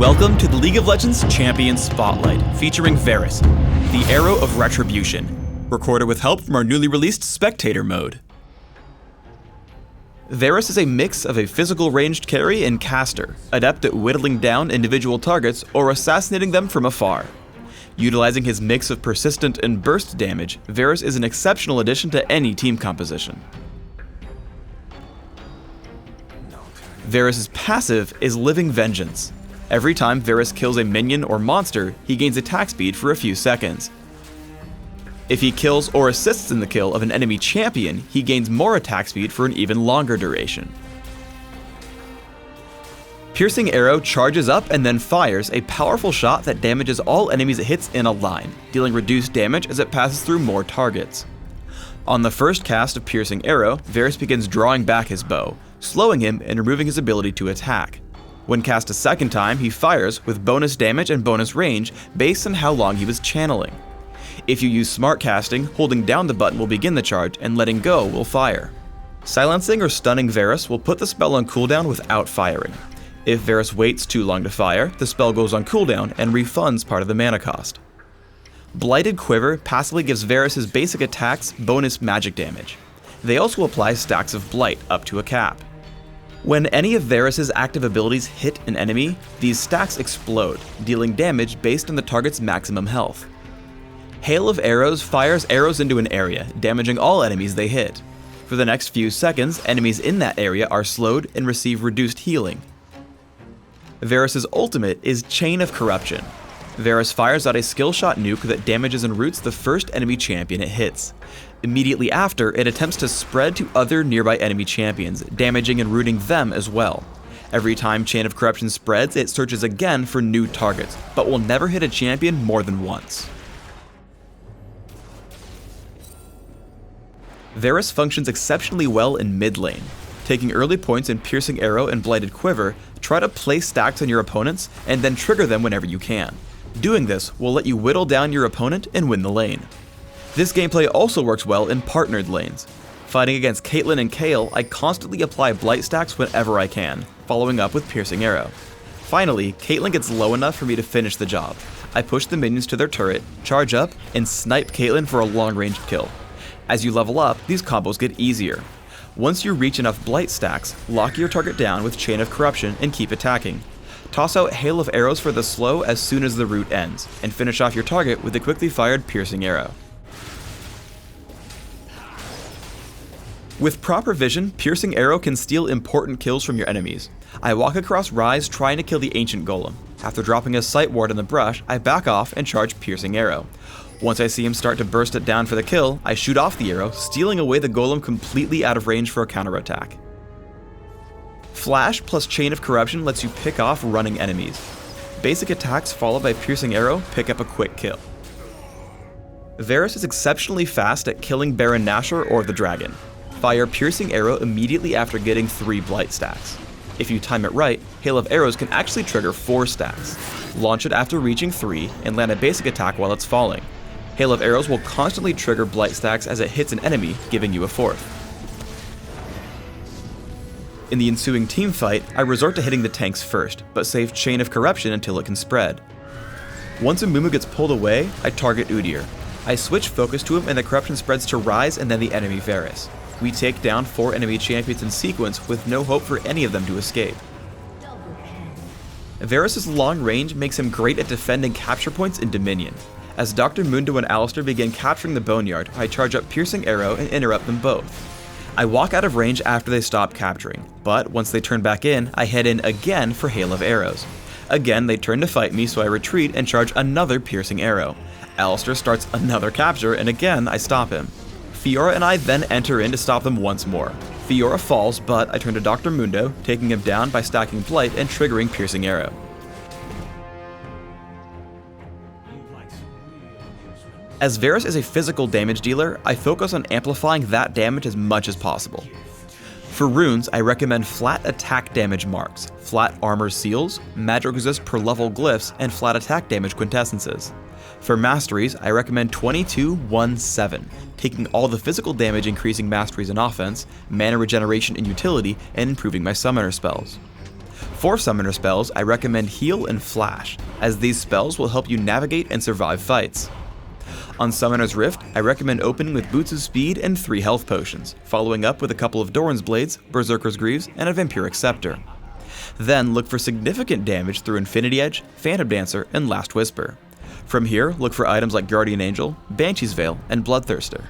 Welcome to the League of Legends Champion Spotlight, featuring Varus, the Arrow of Retribution, recorded with help from our newly released Spectator mode. Varus is a mix of a physical ranged carry and caster, adept at whittling down individual targets or assassinating them from afar. Utilizing his mix of persistent and burst damage, Varus is an exceptional addition to any team composition. Varus' passive is Living Vengeance. Every time Varus kills a minion or monster, he gains attack speed for a few seconds. If he kills or assists in the kill of an enemy champion, he gains more attack speed for an even longer duration. Piercing Arrow charges up and then fires a powerful shot that damages all enemies it hits in a line, dealing reduced damage as it passes through more targets. On the first cast of Piercing Arrow, Varus begins drawing back his bow, slowing him and removing his ability to attack. When cast a second time, he fires with bonus damage and bonus range based on how long he was channeling. If you use smart casting, holding down the button will begin the charge and letting go will fire. Silencing or stunning Varus will put the spell on cooldown without firing. If Varus waits too long to fire, the spell goes on cooldown and refunds part of the mana cost. Blighted Quiver passively gives Varus his basic attacks bonus magic damage. They also apply stacks of Blight up to a cap. When any of Varus' active abilities hit an enemy, these stacks explode, dealing damage based on the target's maximum health. Hail of Arrows fires arrows into an area, damaging all enemies they hit. For the next few seconds, enemies in that area are slowed and receive reduced healing. Varus' ultimate is Chain of Corruption. Varus fires out a skill shot nuke that damages and roots the first enemy champion it hits. Immediately after, it attempts to spread to other nearby enemy champions, damaging and rooting them as well. Every time Chain of Corruption spreads, it searches again for new targets, but will never hit a champion more than once. Varus functions exceptionally well in mid lane. Taking early points in Piercing Arrow and Blighted Quiver, try to place stacks on your opponents and then trigger them whenever you can. Doing this will let you whittle down your opponent and win the lane. This gameplay also works well in partnered lanes. Fighting against Caitlyn and Kayle, I constantly apply Blight stacks whenever I can, following up with Piercing Arrow. Finally, Caitlyn gets low enough for me to finish the job. I push the minions to their turret, charge up, and snipe Caitlyn for a long-range kill. As you level up, these combos get easier. Once you reach enough Blight stacks, lock your target down with Chain of Corruption and keep attacking. Toss out Hail of Arrows for the slow as soon as the route ends, and finish off your target with a quickly fired Piercing Arrow. With proper vision, Piercing Arrow can steal important kills from your enemies. I walk across Rise trying to kill the Ancient Golem. After dropping a Sight Ward in the brush, I back off and charge Piercing Arrow. Once I see him start to burst it down for the kill, I shoot off the arrow, stealing away the Golem completely out of range for a counterattack. Flash plus Chain of Corruption lets you pick off running enemies. Basic attacks followed by Piercing Arrow pick up a quick kill. Varus is exceptionally fast at killing Baron Nashor or the Dragon. Fire Piercing Arrow immediately after getting 3 Blight stacks. If you time it right, Hail of Arrows can actually trigger 4 stacks. Launch it after reaching 3 and land a basic attack while it's falling. Hail of Arrows will constantly trigger Blight stacks as it hits an enemy, giving you a 4th. In the ensuing team fight, I resort to hitting the tanks first, but save Chain of Corruption until it can spread. Once Amumu gets pulled away, I target Udyr. I switch focus to him and the corruption spreads to Rise and then the enemy Varus. We take down 4 enemy champions in sequence with no hope for any of them to escape. Varus' long range makes him great at defending capture points in Dominion. As Dr. Mundo and Alistair begin capturing the Boneyard, I charge up Piercing Arrow and interrupt them both. I walk out of range after they stop capturing, but once they turn back in, I head in again for Hail of Arrows. Again, they turn to fight me, so I retreat and charge another Piercing Arrow. Alistair starts another capture, and again, I stop him. Fiora and I then enter in to stop them once more. Fiora falls, but I turn to Dr. Mundo, taking him down by stacking Blight and triggering Piercing Arrow. As Varus is a physical damage dealer, I focus on amplifying that damage as much as possible. For runes, I recommend flat attack damage marks, flat armor seals, magic resist per level glyphs, and flat attack damage quintessences. For masteries, I recommend 22-1-7, taking all the physical damage increasing masteries in offense, mana regeneration in utility, and improving my summoner spells. For summoner spells, I recommend Heal and Flash, as these spells will help you navigate and survive fights. On Summoner's Rift, I recommend opening with Boots of Speed and 3 health potions, following up with a couple of Doran's Blades, Berserker's Greaves, and a Vampiric Scepter. Then look for significant damage through Infinity Edge, Phantom Dancer, and Last Whisper. From here, look for items like Guardian Angel, Banshee's Veil, and Bloodthirster.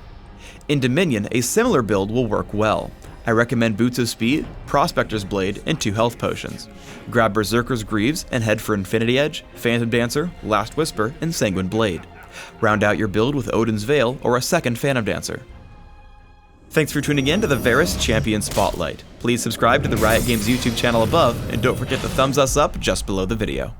In Dominion, a similar build will work well. I recommend Boots of Speed, Prospector's Blade, and 2 health potions. Grab Berserker's Greaves and head for Infinity Edge, Phantom Dancer, Last Whisper, and Sanguine Blade. Round out your build with Odin's Veil or a second Phantom Dancer. Thanks for tuning in to the Varus Champion Spotlight. Please subscribe to the Riot Games YouTube channel above, and don't forget to thumbs us up just below the video.